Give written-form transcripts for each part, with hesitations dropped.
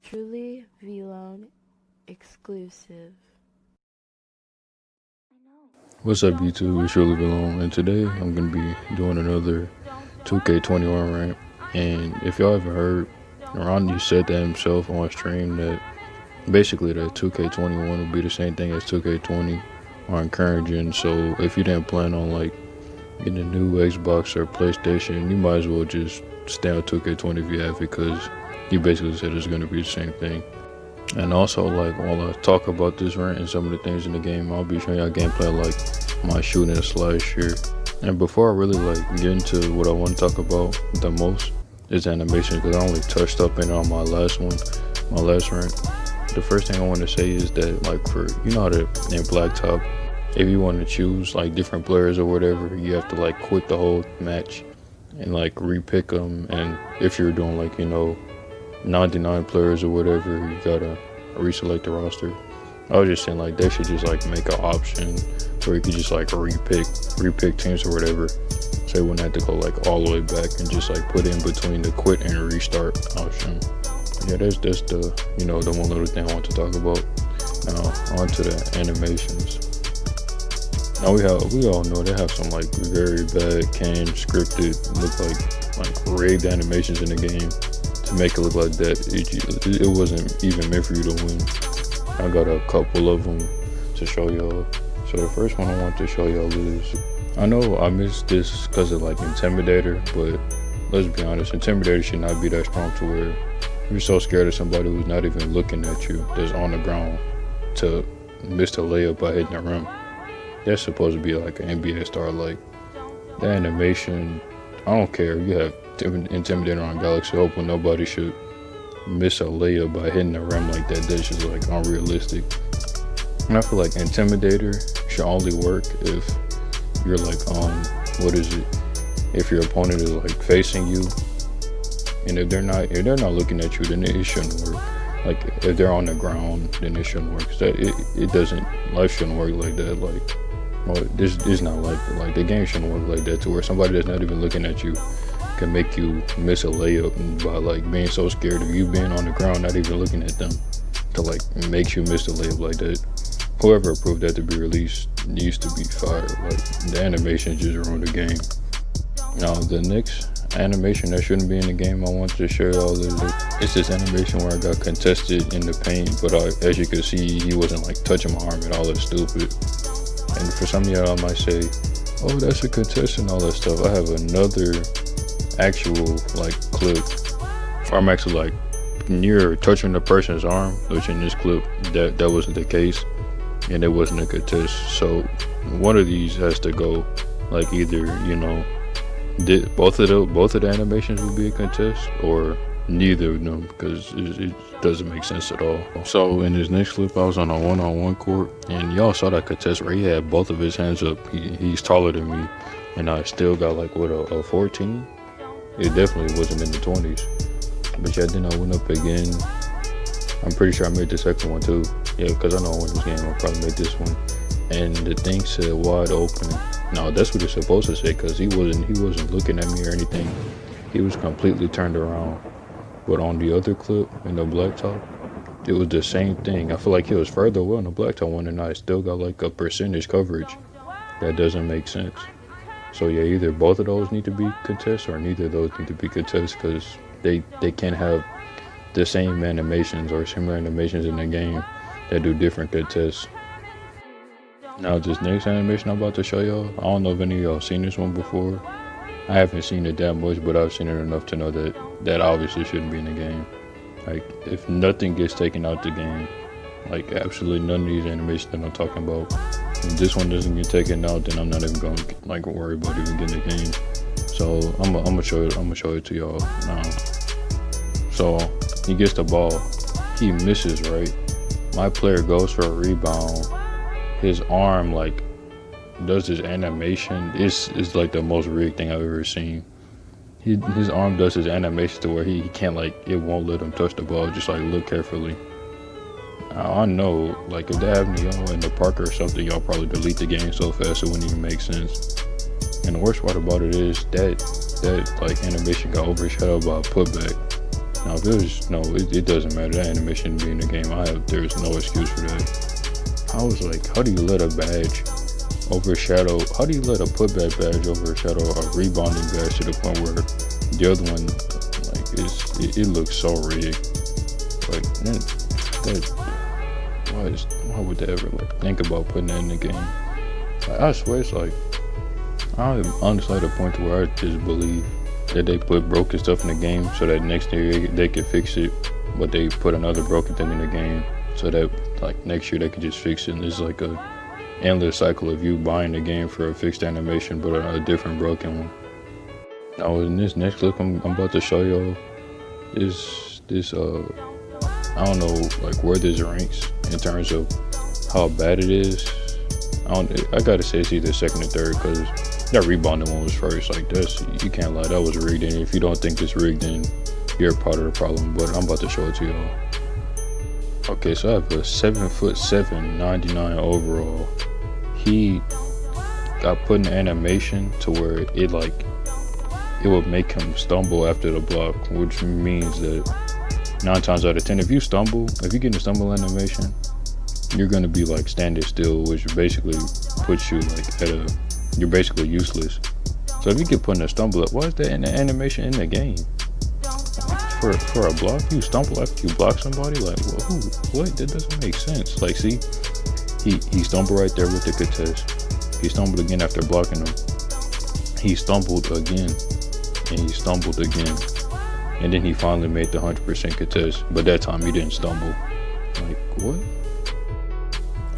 Truly VLONE exclusive. What's up YouTube, it's Surely Belong, and today I'm going to be doing another 2K21 rant. And if y'all ever heard, Ronnie said that himself on stream that basically that 2K21 would be the same thing as 2K20 or encouraging. So if you didn't plan on like getting a new Xbox or PlayStation, you might as well just stay on 2K20 if you have, because he basically said it's going to be the same thing. And also, like, while I talk about this rant and some of the things in the game, I'll be showing y'all gameplay like my shooting slash here. And before I really like get into what I want to talk about the most is animation, because I only touched up in it on my last rant. The first thing I want to say is that, like, for, you know how to in BLACKTOP, if you want to choose like different players or whatever, you have to like quit the whole match and like repick them. And if you're doing like, you know, 99 players or whatever, you gotta reselect the roster. I was just saying, like, they should just like make an option where you could just like repick teams or whatever, so you wouldn't have to go like all the way back and just like put in between the quit and restart option. Yeah, that's the, you know, the one little thing I want to talk about. Now on to the animations. Now we all know they have some like very bad canned scripted, look like rigged animations in the game to make it look like that. It wasn't even meant for you to win. I got a couple of them to show y'all. So the first one I want to show y'all is, I know I missed this because of like Intimidator, but let's be honest, Intimidator should not be that strong to where you're so scared of somebody who's not even looking at you, that's on the ground, to miss the layup by hitting the rim. That's supposed to be like an NBA star. Like, the animation, I don't care. You have Intimidator on Galaxy, hoping nobody should miss a layup by hitting the rim like that. That's just like unrealistic. And I feel like Intimidator should only work if you're like if your opponent is like facing you, and if they're not looking at you, then it shouldn't work. Like, if they're on the ground, then it shouldn't work. So life shouldn't work like that. Like, well, this is not like the game shouldn't work like that, to where somebody that's not even looking at you can make you miss a layup by like being so scared of you being on the ground, not even looking at them, to like make you miss a layup like that. Whoever approved that to be released needs to be fired. Like, the animation just ruined the game. Now the next animation that shouldn't be in the game I want to show y'all is, it's this animation where I got contested in the paint, but as you can see, he wasn't like touching my arm and all that stupid. And for some of y'all might say, oh, that's a contest and all that stuff. I have another actual like clip where I'm actually like near touching the person's arm, which in this clip that wasn't the case, and it wasn't a contest. So one of these has to go. Like, either, you know, both of the animations would be a contest, or neither of them, because it doesn't make sense at all. So in this next clip, I was on a one-on-one court, and y'all saw that contest where he had both of his hands up. He's taller than me, and I still got like what, a 14. It definitely wasn't in the 20s. But yeah, then I went up again. I'm pretty sure I made the second one too. Yeah, because I know I won this game, I'll probably make this one. And the thing said wide open. Now that's what it's supposed to say, because he wasn't looking at me or anything. He was completely turned around. But on the other clip, in the BLACKTOP, it was the same thing. I feel like he was further away on the BLACKTOP one, and I still got like a percentage coverage. That doesn't make sense. So yeah, either both of those need to be contests, or neither of those need to be contests, because they can't have the same animations or similar animations in the game that do different contests. Now this next animation I'm about to show y'all, I don't know if any of y'all seen this one before. I haven't seen it that much, but I've seen it enough to know that obviously shouldn't be in the game. Like, if nothing gets taken out the game, like absolutely none of these animations that I'm talking about, if this one doesn't get taken out, then I'm not even going to like worry about even getting the game. So I'm gonna show it to y'all now. So he gets the ball, he misses, right? My player goes for a rebound. His arm like does this animation. It's like the most rigged thing I've ever seen. His arm does his animation to where he can't, like, it won't let him touch the ball. Just like look carefully. I know, like, if that happened to y'all in the park or something, y'all probably delete the game so fast it wouldn't even make sense. And the worst part about it is that like animation got overshadowed by a putback. Now if it doesn't matter. That animation being in the game, there's no excuse for that. I was like, how do you let a badge overshadow? How do you let a putback badge overshadow a rebounding badge to the point where the other one, like, it looks so rigged? Like, why would they ever like think about putting that in the game? Like, I swear, it's like, I'm honestly at a point to where I just believe that they put broken stuff in the game so that next year they could fix it, but they put another broken thing in the game so that like next year they could just fix it. And it's like a endless cycle of you buying the game for a fixed animation but a different broken one. Now in this next clip I'm about to show y'all is this I don't know like where this ranks in terms of how bad it is. I gotta say it's either second or third, because that rebounding one was first. Like, you can't lie, that was rigged. And if you don't think it's rigged, then you're part of the problem. But I'm about to show it to y'all. Okay, so I have a 7'7", 99 overall. He got put in animation to where it would make him stumble after the block, which means that 9 times out of 10, if you get in a stumble animation, you're gonna be like standing still, which basically puts you like you're basically useless. So if you get put in a stumble, why is that in the animation in the game? For a block, you stumble after you block somebody? Like, well, what? That doesn't make sense. Like, see, he stumbled right there with the contest. He stumbled again after blocking him. He stumbled again, and he stumbled again. And then he finally made the 100% contest, but that time he didn't stumble. Like, what?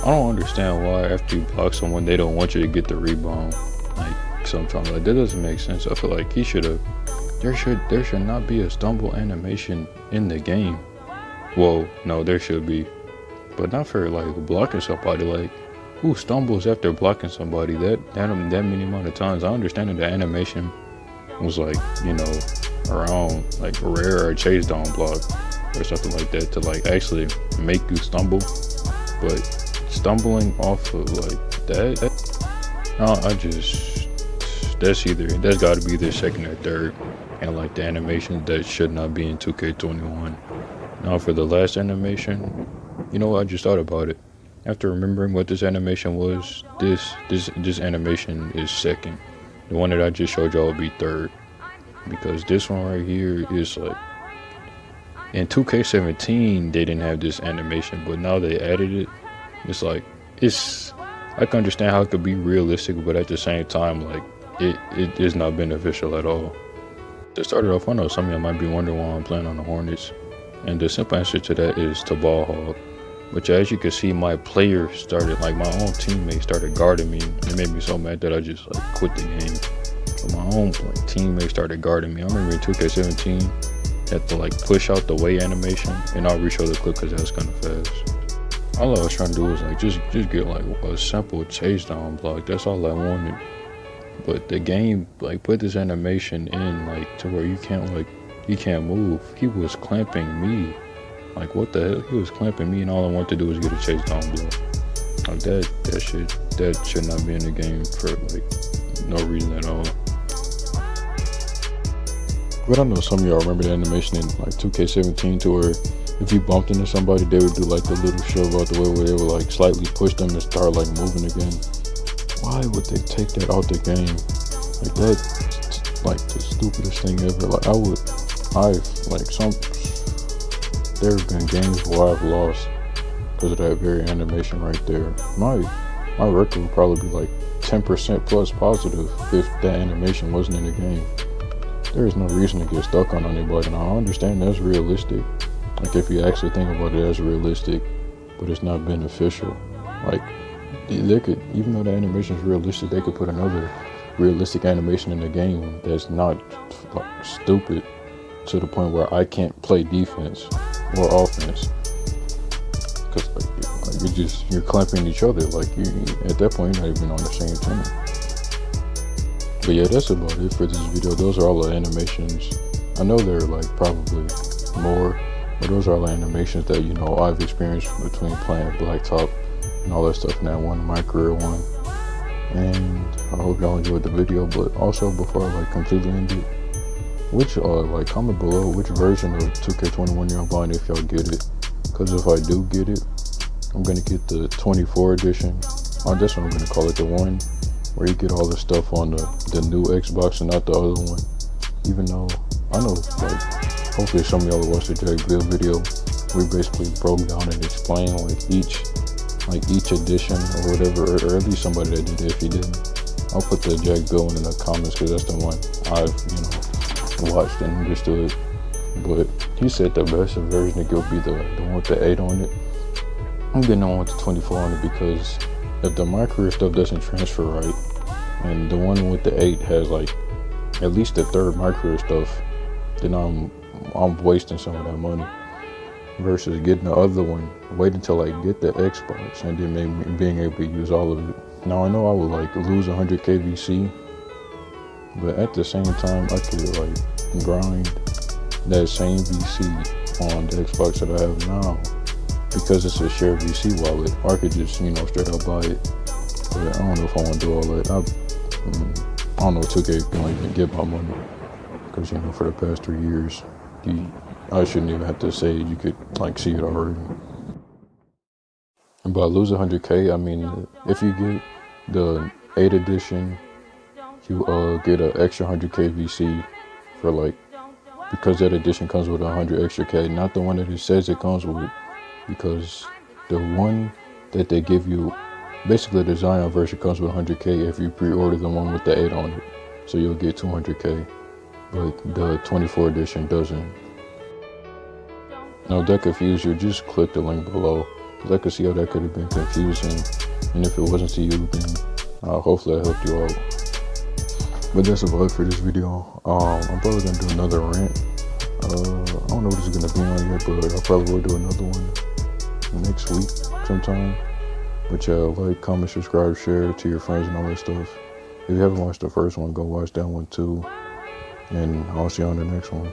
I don't understand why after you block someone, they don't want you to get the rebound. Like, sometimes, like, that doesn't make sense. I feel like he should have, there should not be a stumble animation in the game. Well, no, there should be, but not for like blocking somebody. Like, who stumbles after blocking somebody that many amount of times? I understand that the animation was like, you know, around like rare or chase down block or something like that to like actually make you stumble, but stumbling off of like that, that's got to be either second or third. And like the animations that should not be in 2K21. Now for the last animation, you know what, I just thought about it after remembering what this animation was. This animation is second. The one that I just showed y'all would be third, because this one right here is like, in 2K17 they didn't have this animation, but now they added it. It's like, I can understand how it could be realistic, but at the same time, like, it is not beneficial at all. To start it off, I know some of y'all might be wondering why I'm playing on the Hornets, and the simple answer to that is to ball hog. But as you can see, my player started, like, my own teammate started guarding me. It made me so mad that I just like quit the game. So my own like teammate started guarding me. I remember in 2K17 had to like push out the way animation, and I'll re-show the clip because that's kind of fast. All I was trying to do was like just get like a simple chase down block. That's all I wanted. But the game like put this animation in like to where you can't move. He was clamping me. Like, what the hell? He was clamping me, and all I wanted to do was get a chase down block. Like that should not be in the game for like no reason at all. But I know some of y'all remember the animation in like 2K17 to where if you bumped into somebody, they would do like the little shove out the way where they would like slightly push them to start like moving again. Why would they take that out the game? Like, that's like the stupidest thing ever. Like, there have been games where I've lost because of that very animation right there. My record would probably be like 10% plus positive if that animation wasn't in the game. There is no reason to get stuck on anybody. And I understand that's realistic. Like, if you actually think about it as realistic, but it's not beneficial. Like, they could, even though the animation is realistic, they could put another realistic animation in the game that's not like stupid to the point where I can't play defense or offense. Because like you're clamping each other. Like, at that point, you're not even on the same team. But yeah, that's about it for this video. Those are all the animations. I know there are like probably more, but those are all the animations that, you know, I've experienced between playing Blacktop and all that stuff in that one, my career one. And I hope y'all enjoyed the video. But also, before I like completely end it, which like comment below which version of 2K21 you're buying if y'all get it. Cause if I do get it, I'm gonna get the 24 edition. That's what I'm gonna call it, the one where you get all the stuff on the new Xbox and not the other one. Even though I know, like, hopefully some of y'all will watch the Jack Bill video. We basically broke down and explained like each edition or whatever, or at least somebody that did it. If you didn't, I'll put the Jack Bill one in the comments because that's the one I've watched and understood. But he said the best version would be the one with the 8 on it. I'm getting on with the 24 on it because if the My Career stuff doesn't transfer right, and the one with the 8 has like at least the third My Career stuff, then I'm wasting some of that money. Versus getting the other one, wait until I get the Xbox and then being able to use all of it. Now I know I would like lose 100k VC, but at the same time I could like grind that same VC on the Xbox that I have now because it's a shared VC wallet. Or I could just straight up buy it. But I don't know if I want to do all that. I don't know if 2K can even get my money because for the past 3 years I shouldn't even have to say it. You could like see it already. And by lose 100k, I mean if you get the 8 edition, you get an extra 100k VC for like, because that edition comes with 100 extra k, not the one that it says it comes with, because the one that they give you, basically the Zion version comes with 100k if you pre-order the one with the 8 on it, so you'll get 200k, but the 24 edition doesn't. Now if that confused you, just click the link below, because I could see how that could have been confusing, and if it wasn't to you, then hopefully I helped you out. But that's about it for this video. I'm probably gonna do another rant. I don't know what it's gonna be on yet, but I probably will do another one next week sometime. But yeah, like, comment, subscribe, share to your friends and all that stuff. If you haven't watched the first one, go watch that one too. And I'll see you on the next one.